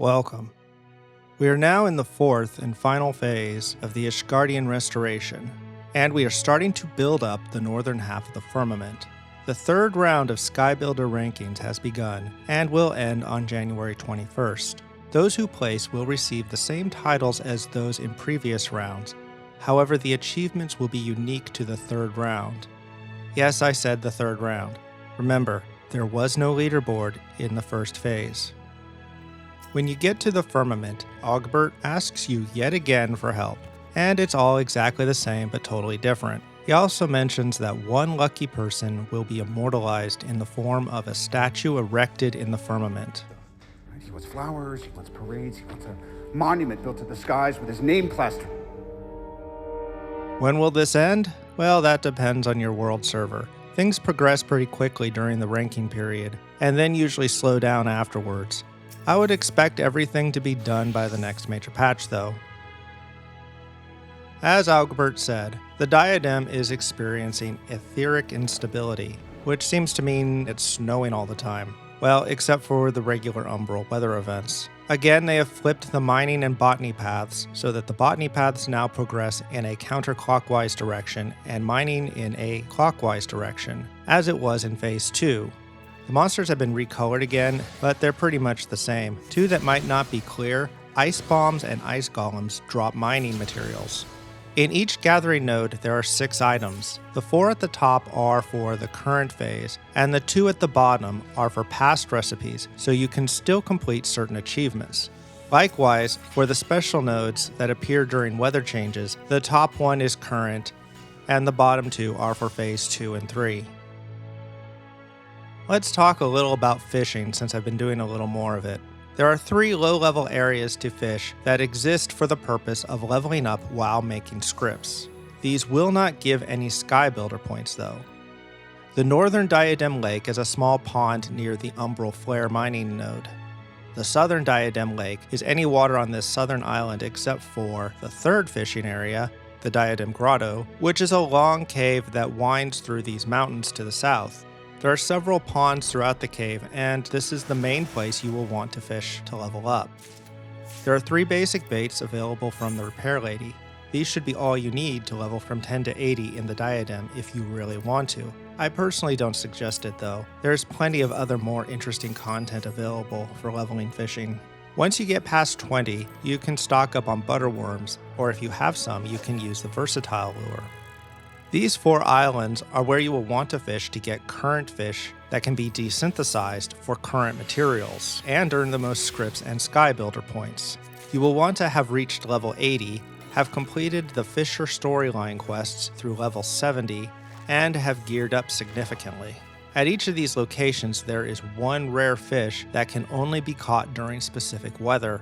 Welcome. We are now in the fourth and final phase of the Ishgardian restoration, and we are starting to build up the northern half of the firmament. The third round of Skybuilder rankings has begun and will end on January 21st. Those who place will receive the same titles as those in previous rounds. However, the achievements will be unique to the third round. Yes, I said the third round. Remember, there was no leaderboard in the first phase. When you get to the firmament, Augbert asks you yet again for help, and it's all exactly the same but totally different. He also mentions that one lucky person will be immortalized in the form of a statue erected in the firmament. He wants flowers, he wants parades, he wants a monument built to the skies with his name plastered. When will this end? Well, that depends on your world server. Things progress pretty quickly during the ranking period, and then usually slow down afterwards. I would expect everything to be done by the next major patch, though. As Augbert said, the diadem is experiencing etheric instability, which seems to mean it's snowing all the time. Well, except for the regular umbral weather events. Again, they have flipped the mining and botany paths so that the botany paths now progress in a counterclockwise direction and mining in a clockwise direction, as it was in Phase 2. The monsters have been recolored again, but they're pretty much the same. Two that might not be clear: ice bombs and ice golems drop mining materials. In each gathering node, there are 6 items. The 4 at the top are for the current phase, and the 2 at the bottom are for past recipes, so you can still complete certain achievements. Likewise, for the special nodes that appear during weather changes, the top 1 is current, and the bottom 2 are for phase 2 and 3. Let's talk a little about fishing since I've been doing a little more of it. There are 3 low-level areas to fish that exist for the purpose of leveling up while making scripts. These will not give any Skybuilder points though. The northern Diadem Lake is a small pond near the Umbral Flare mining node. The southern Diadem Lake is any water on this southern island except for the third fishing area, the Diadem Grotto, which is a long cave that winds through these mountains to the south. There are several ponds throughout the cave, and this is the main place you will want to fish to level up. There are 3 basic baits available from the Repair Lady. These should be all you need to level from 10 to 80 in the Diadem if you really want to. I personally don't suggest it though. There's plenty of other more interesting content available for leveling fishing. Once you get past 20, you can stock up on butterworms, or if you have some, you can use the versatile lure. These 4 islands are where you will want to fish to get current fish that can be desynthesized for current materials and earn the most scripts and Skybuilder points. You will want to have reached level 80, have completed the Fisher storyline quests through level 70, and have geared up significantly. At each of these locations, there is 1 rare fish that can only be caught during specific weather.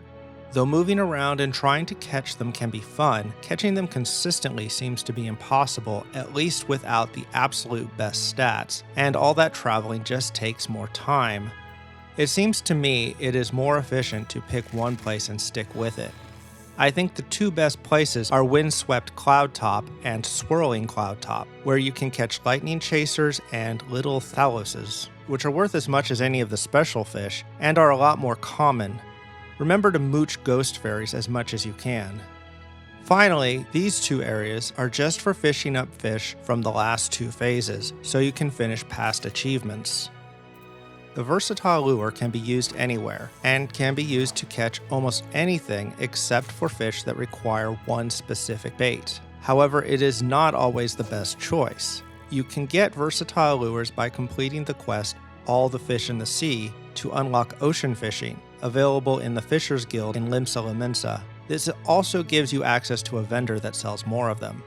Though moving around and trying to catch them can be fun, catching them consistently seems to be impossible, at least without the absolute best stats, and all that traveling just takes more time. It seems to me it is more efficient to pick one place and stick with it. I think the 2 best places are Windswept Cloudtop and Swirling Cloudtop, where you can catch lightning chasers and little thaloses, which are worth as much as any of the special fish, and are a lot more common. Remember to mooch ghost fairies as much as you can. Finally, these 2 areas are just for fishing up fish from the last 2 phases, so you can finish past achievements. The versatile lure can be used anywhere, and can be used to catch almost anything except for fish that require one specific bait. However, it is not always the best choice. You can get versatile lures by completing the quest All the Fish in the Sea to unlock ocean fishing, available in the Fishers Guild in Limsa Limensa. This also gives you access to a vendor that sells more of them.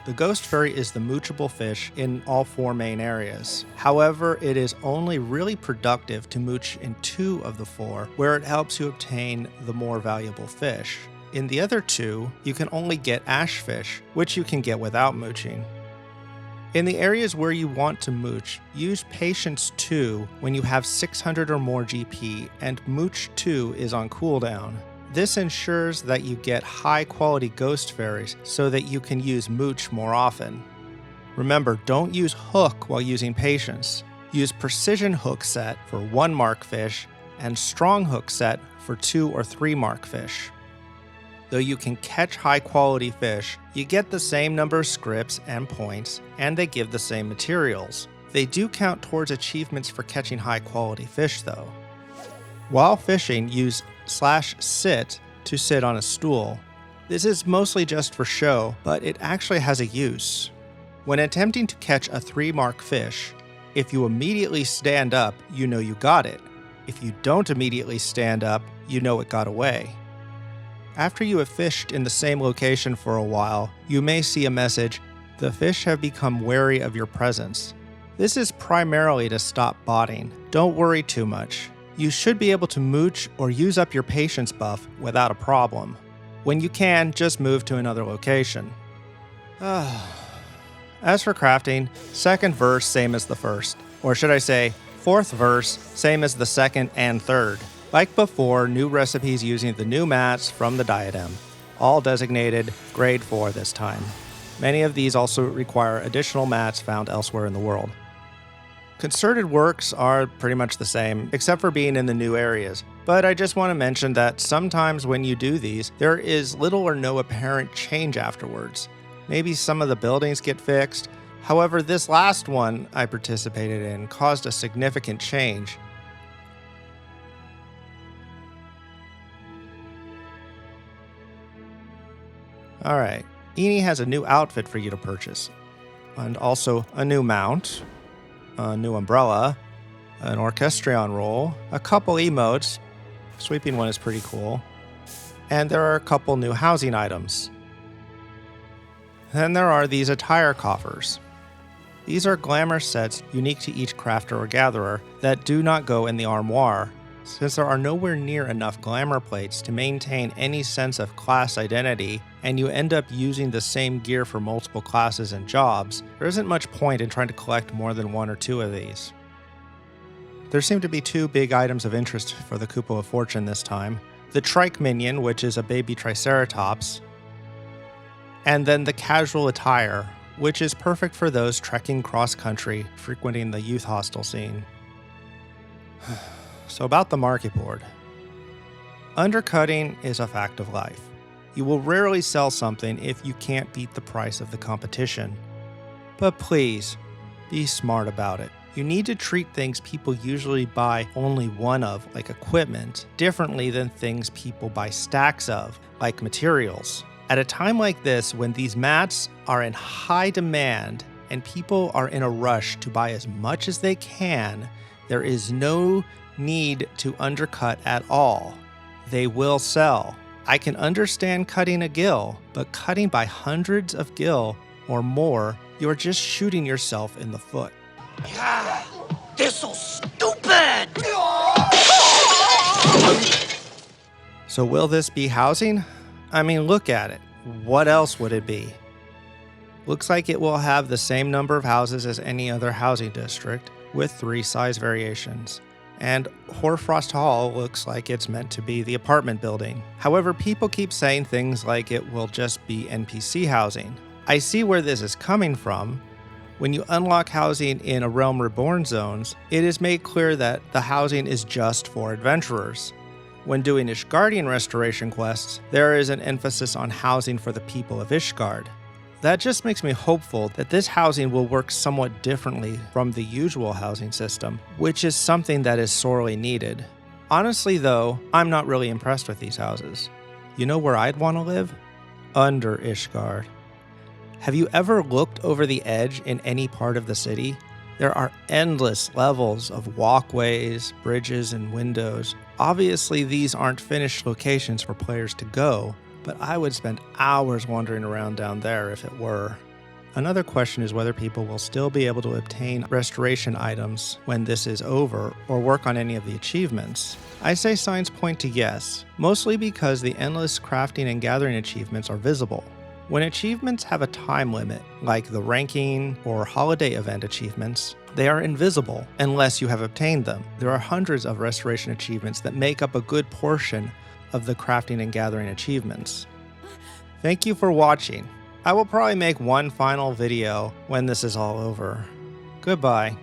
The Ghost Fairy is the moochable fish in all 4 main areas. However, it is only really productive to mooch in 2 of the 4, where it helps you obtain the more valuable fish. In the other 2, you can only get ashfish, which you can get without mooching. In the areas where you want to mooch, use Patience 2 when you have 600 or more GP, and Mooch 2 is on cooldown. This ensures that you get high-quality ghost fairies so that you can use Mooch more often. Remember, don't use Hook while using Patience. Use Precision Hook Set for 1 mark fish, and strong hook set for 2 or 3 mark fish. Though you can catch high quality fish, you get the same number of scripts and points, and they give the same materials. They do count towards achievements for catching high quality fish though. While fishing, use /sit to sit on a stool. This is mostly just for show, but it actually has a use. When attempting to catch a 3 mark fish, if you immediately stand up, you know you got it. If you don't immediately stand up, you know it got away. After you have fished in the same location for a while, you may see a message, "The fish have become wary of your presence." This is primarily to stop botting. Don't worry too much. You should be able to mooch or use up your patience buff without a problem. When you can, just move to another location. As for crafting, second verse same as the first. Or should I say, fourth verse same as the second and third. Like before, new recipes using the new mats from the diadem. All designated grade 4 this time. Many of these also require additional mats found elsewhere in the world. Concerted works are pretty much the same, except for being in the new areas. But I just want to mention that sometimes when you do these, there is little or no apparent change afterwards. Maybe some of the buildings get fixed. However, this last one I participated in caused a significant change. Alright, Eni has a new outfit for you to purchase, and also a new mount, a new umbrella, an orchestrion roll, a couple emotes, sweeping one is pretty cool, and there are a couple new housing items. Then there are these attire coffers. These are glamour sets unique to each crafter or gatherer that do not go in the armoire, since there are nowhere near enough glamour plates to maintain any sense of class identity, and you end up using the same gear for multiple classes and jobs. There isn't much point in trying to collect more than 1 or 2 of these. There seem to be 2 big items of interest for the Kupo of Fortune this time. The Trike Minion, which is a baby Triceratops, and then the casual attire, which is perfect for those trekking cross-country, frequenting the youth hostel scene. So about the market board. Undercutting is a fact of life. You will rarely sell something if you can't beat the price of the competition. But please, be smart about it. You need to treat things people usually buy only one of, like equipment, differently than things people buy stacks of, like materials. At a time like this, when these mats are in high demand and people are in a rush to buy as much as they can, there is no need to undercut at all. They will sell. I can understand cutting a gill, but cutting by hundreds of gill or more, you are just shooting yourself in the foot. Yeah, they're so stupid! So will this be housing? I mean, look at it. What else would it be? Looks like it will have the same number of houses as any other housing district, with 3 size variations. And Hoarfrost Hall looks like it's meant to be the apartment building. However, people keep saying things like it will just be NPC housing. I see where this is coming from. When you unlock housing in a Realm Reborn zones, it is made clear that the housing is just for adventurers. When doing Ishgardian restoration quests, there is an emphasis on housing for the people of Ishgard. That just makes me hopeful that this housing will work somewhat differently from the usual housing system, which is something that is sorely needed. Honestly though, I'm not really impressed with these houses. You know where I'd want to live? Under Ishgard. Have you ever looked over the edge in any part of the city? There are endless levels of walkways, bridges, and windows. Obviously, these aren't finished locations for players to go, but I would spend hours wandering around down there if it were. Another question is whether people will still be able to obtain restoration items when this is over, or work on any of the achievements. I say signs point to yes, mostly because the endless crafting and gathering achievements are visible. When achievements have a time limit, like the ranking or holiday event achievements, they are invisible unless you have obtained them. There are hundreds of restoration achievements that make up a good portion of the crafting and gathering achievements. Thank you for watching. I will probably make one final video when this is all over. Goodbye.